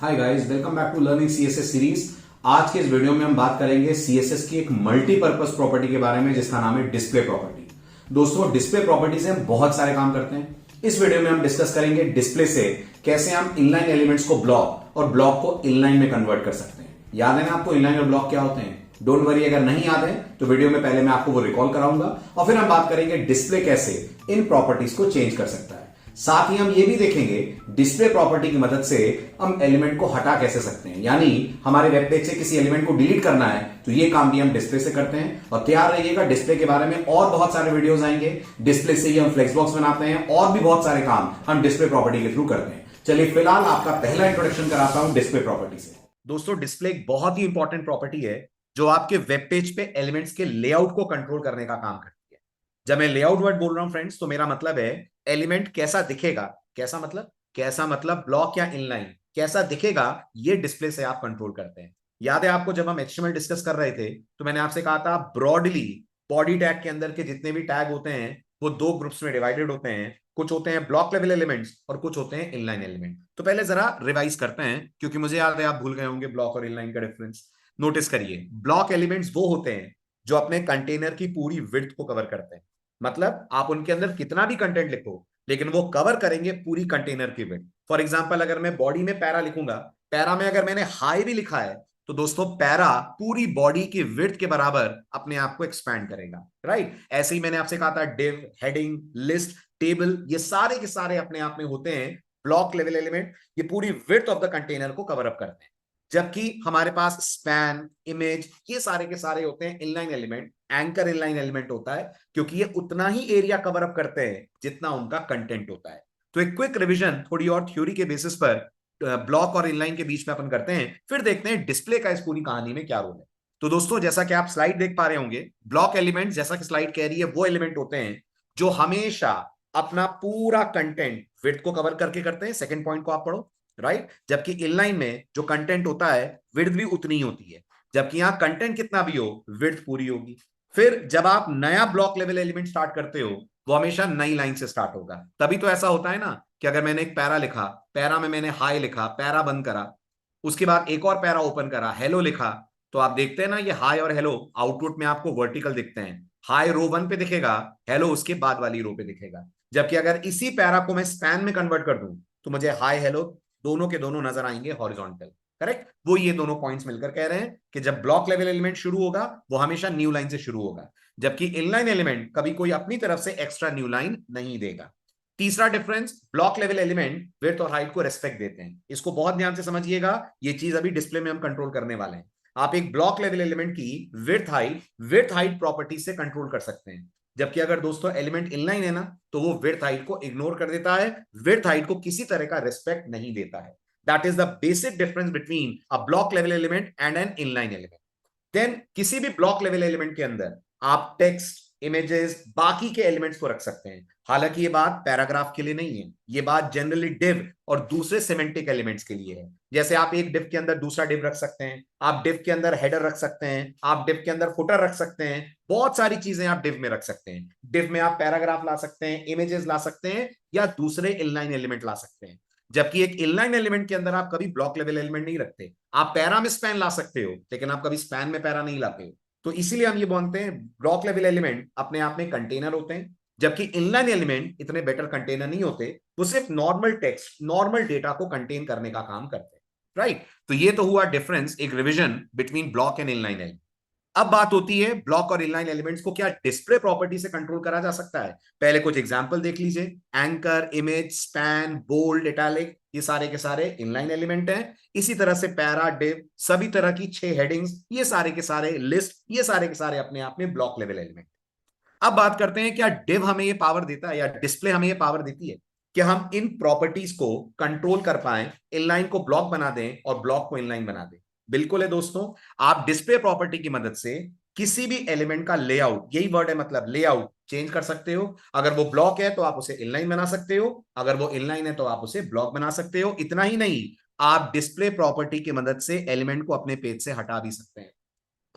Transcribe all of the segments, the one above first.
Hi guys, welcome back to learning CSS series. आज के इस वीडियो में हम बात करेंगे सीएसएस की एक मल्टीपर्पज प्रॉपर्टी के बारे में जिसका नाम है डिस्प्ले प्रॉपर्टी। दोस्तों, डिस्प्ले प्रॉपर्टी से हम बहुत सारे काम करते हैं। इस वीडियो में हम डिस्कस करेंगे डिस्प्ले से कैसे हम इनलाइन एलिमेंट्स को ब्लॉक और ब्लॉक को इनलाइन में कन्वर्ट कर सकते हैं। याद है ना आपको इनलाइन और ब्लॉक क्या होते हैं? डोंट वरी, अगर नहीं याद है तो वीडियो में पहले मैं आपको वो रिकॉल कराऊंगा और फिर हम बात करेंगे डिस्प्ले कैसे इन प्रॉपर्टीज को चेंज कर सकता है। साथ ही हम ये भी देखेंगे डिस्प्ले प्रॉपर्टी की मदद से हम एलिमेंट को हटा कैसे सकते हैं, यानी हमारे वेब पेज से किसी एलिमेंट को डिलीट करना है तो ये काम भी हम डिस्प्ले से करते हैं। और तैयार रहिएगा, डिस्प्ले के बारे में और बहुत सारे वीडियोस आएंगे। डिस्प्ले से ही हम फ्लेक्स बॉक्स बनाते हैं और भी बहुत सारे काम हम डिस्प्ले प्रॉपर्टी के थ्रू करते हैं। चलिए फिलहाल आपका पहला इंट्रोडक्शन कराता हूं डिस्प्ले प्रॉपर्टी से। दोस्तों, डिस्प्ले एक बहुत ही इंपॉर्टेंट प्रॉपर्टी है जो आपके वेब पेज पे एलिमेंट्स के लेआउट को कंट्रोल करने का काम करती है। जब मैं लेआउट वर्ड बोल रहा हूं फ्रेंड्स, तो मेरा मतलब है एलिमेंट कैसा दिखेगा। कैसा मतलब ब्लॉक या इनलाइन कैसा दिखेगा, ये डिस्प्ले से आप कंट्रोल करते हैं। याद है आपको, जब हम एचटीएमएल डिस्कस कर रहे थे तो मैंने आपसे कहा था ब्रॉडली बॉडी टैग के अंदर के जितने भी टैग होते हैं वो दो ग्रुप्स में डिवाइडेड होते हैं। कुछ होते हैं ब्लॉक लेवल एलिमेंट्स और कुछ होते हैं इनलाइन एलिमेंट। तो पहले जरा रिवाइज करते हैं क्योंकि मुझे याद है आप भूल गए होंगे ब्लॉक और इनलाइन का डिफरेंस। नोटिस करिए, ब्लॉक एलिमेंट्स वो होते हैं जो अपने कंटेनर की पूरी विड्थ को कवर करते हैं। मतलब आप उनके अंदर कितना भी कंटेंट लिखो लेकिन वो कवर करेंगे पूरी कंटेनर की विड्थ। फॉर एग्जांपल, अगर मैं बॉडी में पैरा लिखूंगा, पैरा में अगर मैंने हाई भी लिखा है तो दोस्तों पैरा पूरी बॉडी की विड्थ के बराबर अपने आप को एक्सपैंड करेगा। राइट, ऐसे ही मैंने आपसे कहा था डिव, हेडिंग, लिस्ट, टेबल, ये सारे के सारे अपने आप में होते हैं ब्लॉक लेवल एलिमेंट। ये पूरी विड्थ ऑफ द कंटेनर को कवर अप करते हैं। जबकि हमारे पास स्पैन, इमेज, ये सारे के सारे होते हैं inline element. Anchor inline element होता है क्योंकि ये उतना ही एरिया कवर अप करते हैं जितना उनका कंटेंट होता है। तो एक क्विक रिवीजन थोड़ी और थ्योरी के बेसिस पर ब्लॉक और इनलाइन के बीच में अपन करते हैं, फिर देखते हैं डिस्प्ले का इस पूरी कहानी में क्या रोल है। तो दोस्तों, जैसा कि आप स्लाइड देख पा रहे होंगे, ब्लॉक एलिमेंट जैसा कि स्लाइड कह रही है वो एलिमेंट होते हैं जो हमेशा अपना पूरा कंटेंट विड्थ को कवर करके करते हैं। सेकंड पॉइंट को आप पढ़ो, राइट। जबकि इनलाइन में जो कंटेंट होता है विड्थ भी उतनी ही होती है, जबकि यहां कंटेंट कितना भी हो विड्थ पूरी होगी। फिर जब आप नया ब्लॉक लेवल एलिमेंट स्टार्ट करते हो वो हमेशा नई लाइन से स्टार्ट होगा। तभी तो ऐसा होता है ना कि अगर मैंने एक पैरा लिखा, पैरा में मैंने हाई लिखा, पैरा बंद करा, उसके बाद एक और पैरा ओपन करा, हेलो लिखा, तो आप देखते हैं ना ये हाई और हेलो आउटपुट में आपको वर्टिकल दिखते हैं। हाई रो 1 पे दिखेगा, हेलो उसके बाद वाली रो पे दिखेगा। जबकि अगर इसी पैरा को मैं स्पैन में कन्वर्ट कर दूं तो मुझे हाई हेलो दोनों के दोनों नजर आएंगे हॉरिजॉन्टल। करेक्ट, वो ये दोनों पॉइंट्स मिलकर कह रहे हैं कि जब ब्लॉक लेवल एलिमेंट शुरू होगा वो हमेशा न्यू लाइन से शुरू होगा, जबकि इनलाइन एलिमेंट कभी कोई अपनी तरफ से एक्स्ट्रा न्यू लाइन नहीं देगा। तीसरा difference, block level element width और हाइट को रेस्पेक्ट देते हैं। इसको बहुत ध्यान से समझिएगा, ये चीज अभी डिस्प्ले में हम कंट्रोल करने वाले हैं। आप एक ब्लॉक लेवल एलिमेंट की विड्थ हाइट प्रॉपर्टी से कंट्रोल कर सकते हैं, जबकि अगर दोस्तों एलिमेंट इनलाइन है ना तो वो विड्थ हाइट को इग्नोर कर देता है, विड्थ हाइट को किसी तरह का रिस्पेक्ट नहीं देता है। That is the basic difference between a block level element and an inline element. Then किसी भी ब्लॉक लेवल एलिमेंट के अंदर आप टेक्स्ट, इमेजेस, बाकी के एलिमेंट्स को रख सकते हैं। हालांकि ये बात पैराग्राफ के लिए नहीं है, ये बात जनरली डिव और दूसरे सिमेंटिक एलिमेंट्स के लिए है। जैसे आप एक डिव के अंदर दूसरा डिव रख सकते हैं, आप डिव के अंदर हेडर रख सकते हैं, आप डिव के अंदर फुटर रख सकते हैं, बहुत सारी चीजें आप डिव में रख सकते हैं। डिव में आप पैराग्राफ ला सकते हैं, इमेजेस ला सकते हैं या दूसरे इनलाइन एलिमेंट ला सकते हैं। जबकि एक इनलाइन एलिमेंट के अंदर आप कभी ब्लॉक लेवल एलिमेंट नहीं रखते। आप पैरा में स्पैन ला सकते हो लेकिन आप कभी स्पैन में पैरा नहीं लाते हो। तो इसीलिए हम ये बोलते हैं ब्लॉक लेवल एलिमेंट अपने आप में कंटेनर होते हैं, जबकि इनलाइन एलिमेंट इतने बेटर कंटेनर नहीं होते। वो सिर्फ नॉर्मल टेक्स्ट, नॉर्मल डेटा को कंटेन करने का काम करते हैं। राइट, तो ये तो हुआ डिफरेंस, एक revision between block and inline element. अब बात होती है ब्लॉक और इनलाइन एलिमेंट्स को क्या डिस्प्ले प्रॉपर्टी से कंट्रोल करा जा सकता है। पहले कुछ एग्जांपल देख लीजिए। Anchor, image, span, bold, italic, ये सारे के सारे इनलाइन एलिमेंट हैं। इसी तरह से पैरा, डिव, सभी तरह की 6 हेडिंग्स, ये सारे के सारे, लिस्ट, ये सारे के सारे अपने आप में ब्लॉक लेवल एलिमेंट। अब बात करते हैं क्या डिव हमें ये पावर देता है या डिस्प्ले हमें ये पावर देती है कि हम इन प्रॉपर्टीज को कंट्रोल कर पाए, इनलाइन को ब्लॉक बना दें और ब्लॉक को इनलाइन बना दें। बिल्कुल है दोस्तों, आप डिस्प्ले प्रॉपर्टी की मदद से किसी भी एलिमेंट का लेआउट, यही वर्ड है मतलब लेआउट, चेंज कर सकते हो। अगर वो ब्लॉक है तो आप उसे इनलाइन बना सकते हो, अगर वो इनलाइन है तो आप उसे ब्लॉक बना सकते हो। इतना ही नहीं, आप डिस्प्ले प्रॉपर्टी की मदद से एलिमेंट को अपने पेज से हटा भी सकते हैं।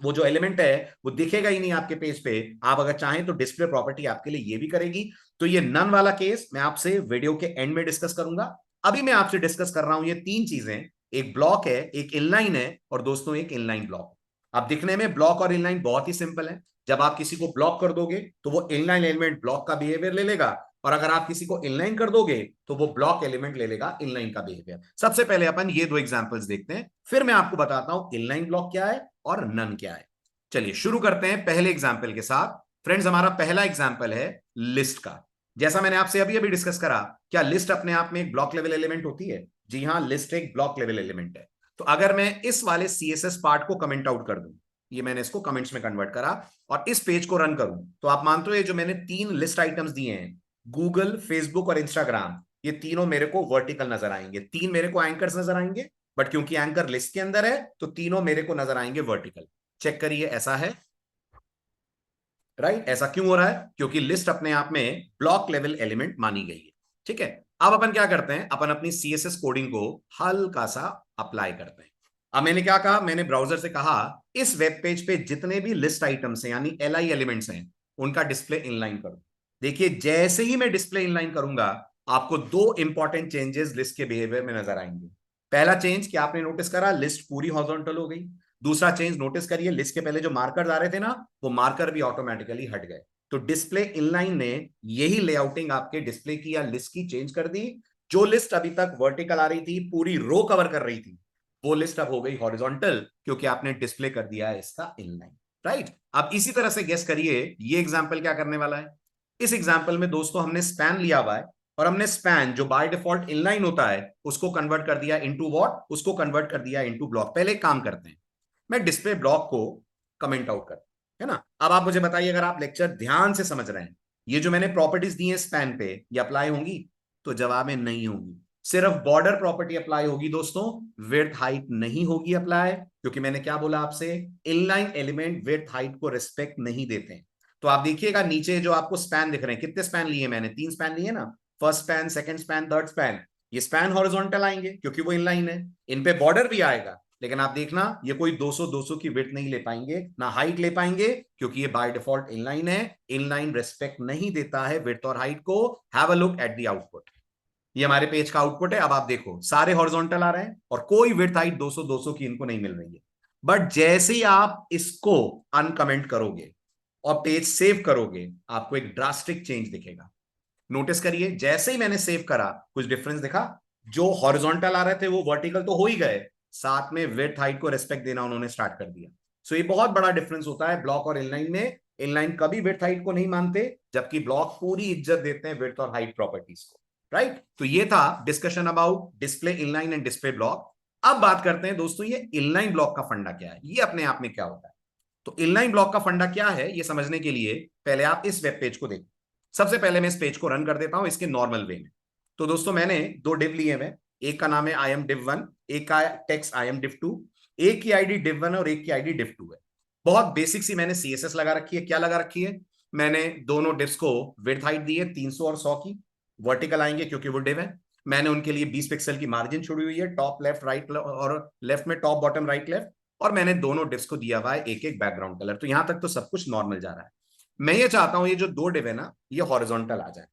वो जो एलिमेंट है वो दिखेगा ही नहीं आपके पेज पे। आप अगर चाहें तो डिस्प्ले प्रॉपर्टी आपके लिए ये भी करेगी। तो ये नन वाला केस मैं आपसे वीडियो के एंड में डिस्कस करूंगा। अभी मैं आपसे डिस्कस कर रहा हूं ये 3 चीजें एक ब्लॉक है, एक इनलाइन है, और दोस्तों एक इनलाइन ब्लॉक। अब दिखने में ब्लॉक और इनलाइन बहुत ही सिंपल है। जब आप किसी को ब्लॉक कर दोगे तो वो इनलाइन एलिमेंट ब्लॉक का बिहेवियर ले लेगा, और अगर आप किसी को इनलाइन कर दोगे तो वो ब्लॉक एलिमेंट ले लेगा इनलाइन का बिहेवियर। सबसे पहले अपन ये दो एग्जांपल्स देखते हैं, फिर मैं आपको बताता हूं इनलाइन ब्लॉक क्या है और नन क्या है। चलिए शुरू करते हैं पहले एग्जाम्पल के साथ। फ्रेंड्स, हमारा पहला एग्जाम्पल है लिस्ट का। जैसा मैंने आपसे अभी अभी डिस्कस करा, क्या लिस्ट अपने आप में एक ब्लॉक लेवल एलिमेंट होती है? जी हां, लिस्ट एक ब्लॉक लेवल एलिमेंट है। तो अगर मैं इस वाले सीएसएस पार्ट को कमेंट आउट कर दूं, ये मैंने इसको कमेंट्स में कन्वर्ट करा, और इस पेज को रन करूं, तो आप मानते हो ये जो मैंने 3 लिस्ट आइटम्स दिए हैं, गूगल, फेसबुक और इंस्टाग्राम, ये तीनों मेरे को वर्टिकल नजर आएंगे। 3 मेरे को एंकर्स नजर आएंगे, बट क्योंकि एंकर लिस्ट के अंदर है तो तीनों मेरे को नजर आएंगे वर्टिकल। चेक करिए, ऐसा है, राइट? ऐसा क्यों हो रहा है? क्योंकि लिस्ट अपने आप में ब्लॉक लेवल एलिमेंट मानी गई है। ठीक है, अब अपन क्या करते हैं, अपन अपनी सीएसएस कोडिंग को हल्का सा अप्लाई करते हैं। अब मैंने क्या कहा, मैंने ब्राउजर से कहा इस वेब पेज पे जितने भी लिस्ट आइटम्स हैं यानी एलआई एलिमेंट्स हैं, उनका डिस्प्ले इनलाइन करो। देखिए, जैसे ही मैं डिस्प्ले इनलाइन करूंगा, आपको 2 इंपॉर्टेंट चेंजेस लिस्ट के बिहेवियर में नजर आएंगे। पहला चेंज क्या आपने नोटिस करा, लिस्ट पूरी हॉरिजॉन्टल हो गई। दूसरा चेंज नोटिस करिए, लिस्ट के पहले जो मार्कर आ रहे थे ना, वो मार्कर भी ऑटोमेटिकली हट गए। तो डिस्प्ले इनलाइन ने यही लेआउटिंग आपके डिस्प्ले की या लिस्ट की चेंज कर दी। जो लिस्ट अभी तक वर्टिकल आ रही थी, पूरी रो कवर कर रही थी, वो लिस्ट अब हो गई हॉरिजॉन्टल, क्योंकि आपने डिस्प्ले कर दिया है इसका इनलाइन। राइट? अब इसी तरह से गेस करिए ये एग्जाम्पल क्या करने वाला है। इस एग्जाम्पल में दोस्तों हमने स्पैन लिया हुआ है, और हमने स्पैन जो बाय डिफॉल्ट इनलाइन होता है उसको कन्वर्ट कर दिया इनटू व्हाट, उसको कन्वर्ट कर दिया इनटू ब्लॉक। पहले एक काम करते हैं, मैं डिस्प्ले ब्लॉक को कमेंट आउट कर, है ना। अब आप मुझे बताइए, अगर आप लेक्चर ध्यान से समझ रहे हैं, ये जो मैंने प्रॉपर्टीज दी है स्पैन पे, ये अप्लाई होंगी? तो जवाब है नहीं होंगी। सिर्फ बॉर्डर प्रॉपर्टी अप्लाई होगी दोस्तों, विड्थ हाइट नहीं होगी अप्लाई, क्योंकि मैंने क्या बोला आपसे, इनलाइन एलिमेंट विड्थ हाइट को रिस्पेक्ट नहीं देते हैं। तो आप देखिएगा नीचे जो आपको स्पैन दिख रहे हैं, कितने स्पैन लिए मैंने? 3 स्पैन लिए ना, first span, second span, third span. ये स्पैन हॉरिजॉन्टल आएंगे क्योंकि वो इनलाइन है, इन पे बॉर्डर भी आएगा, लेकिन आप देखना ये कोई 200 की विड्थ नहीं ले पाएंगे, ना हाइट ले पाएंगे, क्योंकि ये बाय डिफॉल्ट इनलाइन है। इनलाइन रिस्पेक्ट नहीं देता है विड्थ और हाइट को। Have a look at the output. ये हमारे पेज का आउटपुट है। अब आप देखो, सारे हॉरिजॉन्टल आ रहे हैं और कोई विड्थ हाइट 200 की इनको नहीं मिल रही है। बट जैसे ही आप इसको अनकमेंट करोगे और पेज सेव करोगे, आपको एक ड्रास्टिक चेंज दिखेगा। नोटिस करिए, जैसे ही मैंने सेव करा, कुछ डिफरेंस दिखा। जो हॉरिजॉन्टल आ रहे थे वो वर्टिकल तो हो ही गए, साथ में विड्थ हाइट को रेस्पेक्ट देना उन्होंने स्टार्ट कर दिया। सो ये बहुत बड़ा डिफरेंस होता है ब्लॉक और इनलाइन में। इनलाइन कभी विड्थ हाइट को नहीं मानते, जबकि ब्लॉक पूरी इज्जत देते हैं विड्थ और हाइट प्रॉपर्टीज को। राइट? तो ये था discussion about display inline and display block. अब बात करते हैं दोस्तों, ये इनलाइन ब्लॉक का फंडा क्या है, ये अपने आप में क्या होता है। तो इनलाइन ब्लॉक का फंडा क्या है, ये समझने के लिए पहले आप इस वेब पेज को देखो। सबसे पहले मैं इस पेज को रन कर देता हूं इसके नॉर्मल वे में। तो दोस्तों, मैंने 2 डिव लिए हैं, एक का नाम है आई एम डिव 1, एक का टेक्स्ट आई एम डिव 2। एक की आईडी डिव 1 और एक की आईडी डिव 2 है। बहुत बेसिक सी मैंने सीएसएस लगा रखी है। क्या लगा रखी है? मैंने दोनों डिव्स को विड्थ हाइट दी है 300 और 100 की, वर्टिकल आएंगे क्योंकि वो डिव है। मैंने उनके लिए 20 पिक्सल की मार्जिन छोड़ी हुई है, टॉप लेफ्ट राइट, और लेफ्ट में टॉप बॉटम राइट लेफ्ट। और मैंने दोनों डिव्स को दिया हुआ है एक एक बैकग्राउंड कलर। तो यहां तक तो सब कुछ नॉर्मल जा रहा है। मैं ये चाहता हूं ये जो 2 डिव है ना, ये हॉरिजॉन्टल आ जाए।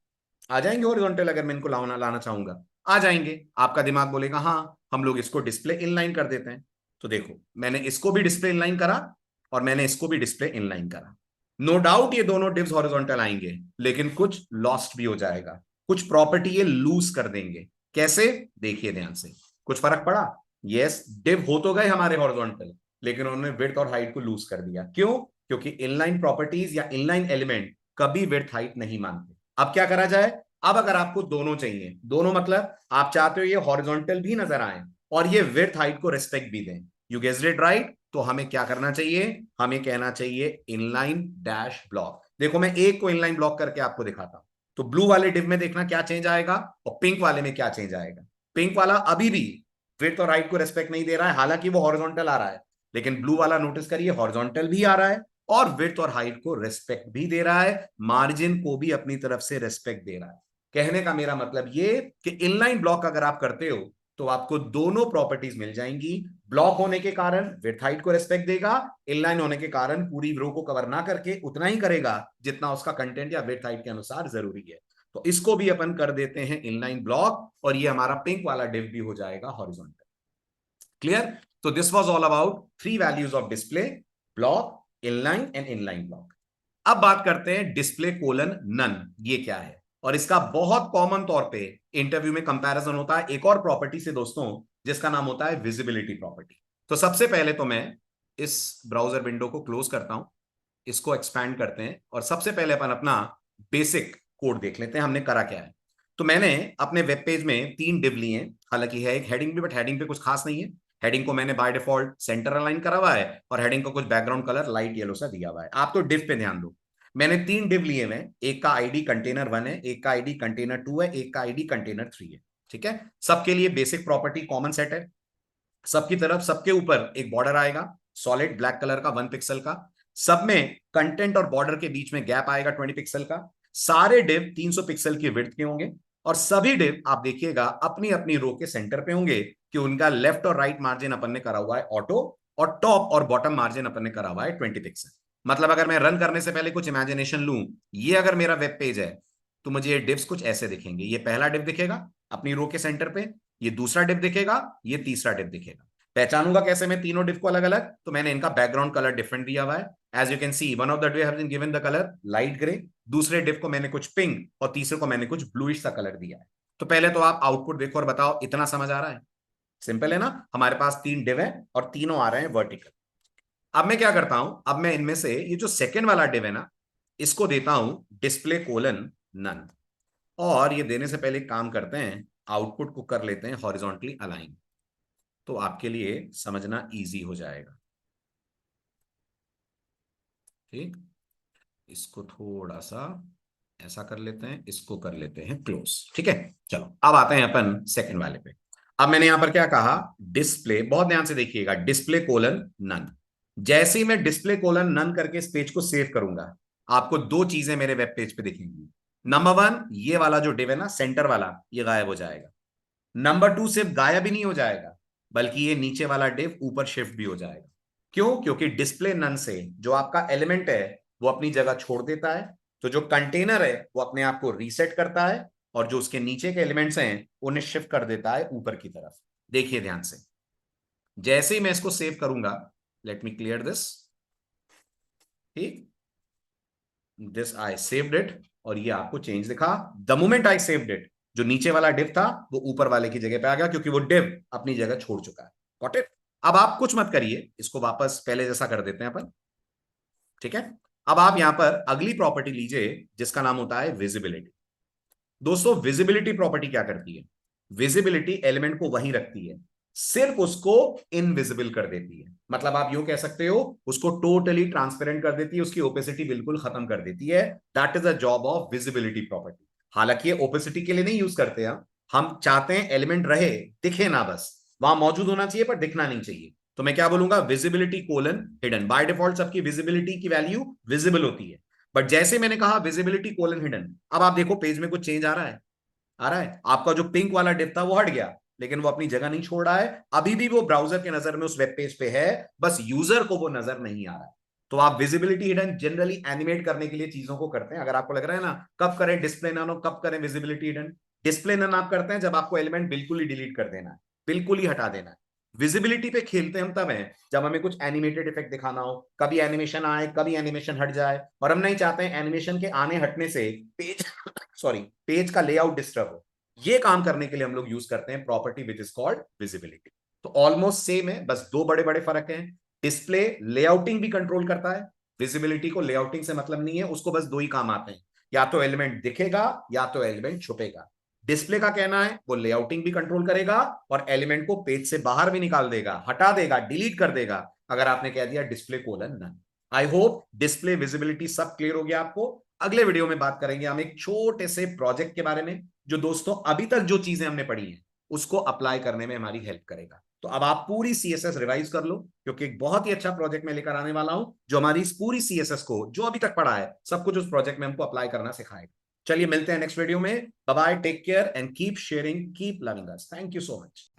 आ जाएंगे हॉरिजॉन्टल? अगर मैं इनको लाना चाहूंगा, आ जाएंगे। आपका दिमाग बोलेगा हाँ, हम लोग इसको डिस्प्ले इनलाइन कर देते हैं। तो देखो, मैंने इसको भी डिस्प्ले इनलाइन करा और मैंने इसको भी डिस्प्ले इनलाइन करा। नो डाउट ये दोनों डिव्स हॉरिजॉन्टल आएंगे, लेकिन कुछ लॉस्ट भी हो जाएगा, कुछ प्रॉपर्टी ये लूज कर देंगे। कैसे? देखिए ध्यान से, कुछ फर्क पड़ा? यस, डिव हो तो गए हमारे हॉरिजॉन्टल, लेकिन उन्होंने विड्थ और हाइट को लूज कर दिया। क्यों? क्योंकि इनलाइन प्रॉपर्टीज या इनलाइन एलिमेंट कभी विड्थ हाइट नहीं मानते। अब क्या करा जाए? अब अगर आपको दोनों चाहिए, दोनों मतलब आप चाहते हो ये हॉरिजॉन्टल भी नजर आए और ये विड्थ हाइट को रिस्पेक्ट भी दें, यू गेस्ड इट राइट। तो हमें क्या करना चाहिए? हमें कहना चाहिए इनलाइन डैश ब्लॉक। देखो, मैं एक को इनलाइन ब्लॉक करके आपको दिखाता हूं। तो ब्लू वाले डिव में देखना क्या चेंज आएगा, और पिंक वाले में क्या चेंज आएगा। पिंक वाला अभी भी विड्थ और हाइट को रेस्पेक्ट नहीं दे रहा है, हालांकि वो हॉरिजॉन्टल आ रहा है, लेकिन ब्लू वाला नोटिस करिए हॉरिजॉन्टल भी आ रहा है और विड्थ और हाइट को रेस्पेक्ट भी दे रहा है, मार्जिन को भी अपनी तरफ से रेस्पेक्ट दे रहा है। कहने का मेरा मतलब ये कि इनलाइन ब्लॉक अगर आप करते हो तो आपको दोनों प्रॉपर्टीज मिल जाएंगी। ब्लॉक होने के कारण विड्थ हाइट को रेस्पेक्ट देगा, इनलाइन होने के कारण पूरी रो को कवर ना करके उतना ही करेगा जितना उसका कंटेंट या विड्थ हाइट के अनुसार जरूरी है। तो इसको भी अपन कर देते हैं इनलाइन ब्लॉक, और ये हमारा पिंक वाला डिव भी हो जाएगा हॉरिजॉन्टल। क्लियर? तो this was all about 3 values of display, block, inline and inline block. अब बात करते हैं डिस्प्ले कोलन नन, ये क्या है? और इसका बहुत कॉमन तौर पे इंटरव्यू में कंपैरिजन होता है एक और प्रॉपर्टी से दोस्तों, जिसका नाम होता है विजिबिलिटी प्रॉपर्टी। तो सबसे पहले तो मैं इस ब्राउजर विंडो को क्लोज करता हूं, इसको एक्सपैंड करते हैं और सबसे पहले अपन अपना बेसिक कोड देख लेते हैं हमने करा क्या है। तो मैंने अपने वेब पेज में 3 डिव लिए हैं, हालांकि है एक हेडिंग भी, बट हेडिंग पे कुछ खास नहीं है। हेडिंग को मैंने बाय डिफॉल्ट सेंटर अलाइन करा हुआ है और हेडिंग को कुछ बैकग्राउंड कलर लाइट येलो सा दिया हुआ है। आप तो डिव पे ध्यान दो। मैंने 3 डिव लिए हुए, एक का आईडी कंटेनर 1 है, एक का आईडी कंटेनर 2 है, एक का आईडी कंटेनर 3 है। ठीक है, सबके लिए बेसिक प्रॉपर्टी कॉमन सेट है। सबकी तरफ सबके ऊपर एक बॉर्डर आएगा सॉलिड ब्लैक कलर का 1 पिक्सल का। सब में कंटेंट और बॉर्डर के बीच में गैप आएगा 20 पिक्सल का। सारे डिव 300 पिक्सल की विड्थ के होंगे और सभी डिव आप देखिएगा अपनी अपनी रो के सेंटर पे होंगे कि उनका लेफ्ट और राइट मार्जिन अपन ने करा हुआ है ऑटो और टॉप और बॉटम मार्जिन अपन ने करा हुआ है 20 पिक्सल। मतलब अगर मैं रन करने से पहले कुछ इमेजिनेशन लूं, ये अगर मेरा वेब पेज है तो मुझे ये डिव्स कुछ ऐसे दिखेंगे। ये पहला डिव दिखेगा अपनी रो के सेंटर पे, ये दूसरा डिव दिखेगा, ये तीसरा डिव दिखेगा। पहचानूंगा कैसे मैं तीनों डिव को अलग अलग? तो मैंने इनका बैकग्राउंड कलर डिफरेंट दिया हुआ है। As you can see one of the div have been given the colour light grey, दूसरे डिव को मैंने कुछ पिंक और तीसरे को मैंने कुछ ब्लूइश सा कलर दिया है। तो पहले तो आप आउटपुट देखो और बताओ इतना समझ आ रहा है? सिंपल है ना? हमारे पास 3 डिव है और तीनों आ रहे हैं वर्टिकल। अब मैं क्या करता हूं, अब मैं इनमें से ये जो सेकेंड वाला डिव है ना, इसको देता हूं डिस्प्ले कोलन नन। और ये देने से पहले एक काम करते हैं, आउटपुट को कर लेते हैं हॉरिजॉन्टली अलाइन, तो आपके लिए समझना इजी हो जाएगा। ठीक, इसको थोड़ा सा ऐसा कर लेते हैं, इसको कर लेते हैं क्लोज। ठीक है, चलो अब आते हैं अपन सेकंड वाले पे। अब मैंने यहां पर क्या कहा, डिस्प्ले, बहुत ध्यान से देखिएगा, डिस्प्ले कोलन नन। जैसे ही मैं डिस्प्ले कोलन नन करके इस पेज को सेव करूंगा, आपको 2 चीजें मेरे वेब पेज पे दिखेंगी। नंबर 1, ये वाला जो डिव है ना सेंटर वाला, ये गायब हो जाएगा। नंबर 2, सिर्फ गायब ही नहीं हो जाएगा बल्कि ये नीचे वाला डिव ऊपर शिफ्ट भी हो जाएगा। क्यों? क्योंकि डिस्प्ले नन से जो आपका एलिमेंट है वो अपनी जगह छोड़ देता है, तो जो कंटेनर है वो अपने आप को रीसेट करता है और जो उसके नीचे के एलिमेंट्स हैं उन्हें शिफ्ट कर देता है ऊपर की तरफ। देखिए ध्यान से, जैसे ही मैं इसको सेव करूंगा, लेट मी क्लियर दिस। ठीक, दिस आई सेव्ड इट और ये आपको चेंज दिखा। The moment I saved it, जो नीचे वाला डिव था वो ऊपर वाले की जगह पे आ गया क्योंकि वो डिव अपनी जगह छोड़ चुका है। Got it? अब आप कुछ मत करिए, इसको वापस पहले जैसा कर देते हैं अपन। ठीक है, अब आप यहां पर अगली प्रॉपर्टी लीजिए जिसका नाम होता है विजिबिलिटी। दोस्तों विजिबिलिटी प्रॉपर्टी क्या करती है? विजिबिलिटी एलिमेंट को वहीं रखती है, सिर्फ उसको इनविजिबल कर देती है। मतलब आप यूं कह सकते हो, उसको टोटली ट्रांसपेरेंट कर देती है, उसकी ओपेसिटी बिल्कुल खत्म कर देती है। That is the job of visibility property. हालांकि ये ओपेसिटी के लिए नहीं यूज करते हम चाहते हैं एलिमेंट रहे, दिखे ना, बस वहां मौजूद होना चाहिए पर दिखना नहीं चाहिए। तो मैं क्या बोलूंगा, visibility colon hidden. By default सबकी विजिबिलिटी की वैल्यू विजिबल होती है, बट जैसे मैंने कहा विजिबिलिटी कोलन हिडन, अब आप देखो पेज में कुछ चेंज आ रहा है? आ रहा है? आपका जो पिंक वाला डिव था वो हट गया, लेकिन वो अपनी जगह नहीं छोड़ रहा है, अभी भी वो ब्राउजर के नजर में उस वेब पेज पे है, बस यूजर को वो नजर नहीं आ रहा है। तो आप विजिबिलिटी हिडन जनरली एनिमेट करने के लिए चीजों को करते हैं। अगर आपको लग रहा है ना कब करें डिस्प्ले नन और कब करें विजिबिलिटी हिडन, डिस्प्ले नन आप करते हैं जब आपको एलिमेंट बिल्कुल ही डिलीट कर देना है, बिल्कुल ही हटा देना है। विजिबिलिटी पे खेलते हम तब हैं जब हमें कुछ एनिमेटेड इफेक्ट दिखाना हो, कभी एनिमेशन आए कभी एनिमेशन हट जाए, और हम नहीं चाहते हैं एनिमेशन के आने हटने से पेज सॉरी पेज का लेआउट डिस्टर्ब हो। ये काम करने के लिए हम लोग यूज करते हैं property which is called visibility. तो ऑलमोस्ट सेम है, बस 2 बड़े बड़े फर्क हैं। डिस्प्ले लेआउटिंग भी कंट्रोल करता है, विजिबिलिटी को लेआउटिंग से मतलब नहीं है, उसको बस 2 ही काम आते हैं, या तो एलिमेंट दिखेगा या तो एलिमेंट छुपेगा। डिस्प्ले का कहना है वो लेआउटिंग भी कंट्रोल करेगा और एलिमेंट को पेज से बाहर भी निकाल देगा, हटा देगा, डिलीट कर देगा अगर आपने कह दिया display colon none. I hope display visibility सब क्लियर हो गया आपको। अगले वीडियो में बात करेंगे हम एक छोटे से प्रोजेक्ट के बारे में, जो दोस्तों अभी तक जो चीजें हमने पढ़ी हैं उसको अप्लाई करने में हमारी हेल्प करेगा। तो अब आप पूरी सीएसएस रिवाइज कर लो, क्योंकि एक बहुत ही अच्छा प्रोजेक्ट मैं लेकर आने वाला हूं जो हमारी इस पूरी सीएसएस को जो अभी तक पढ़ा है सब कुछ उस प्रोजेक्ट में हमको अप्लाई करना सिखाएगा। चलिए मिलते हैं नेक्स्ट वीडियो में। Bye bye, take care and keep sharing, keep loving us. Thank you so much.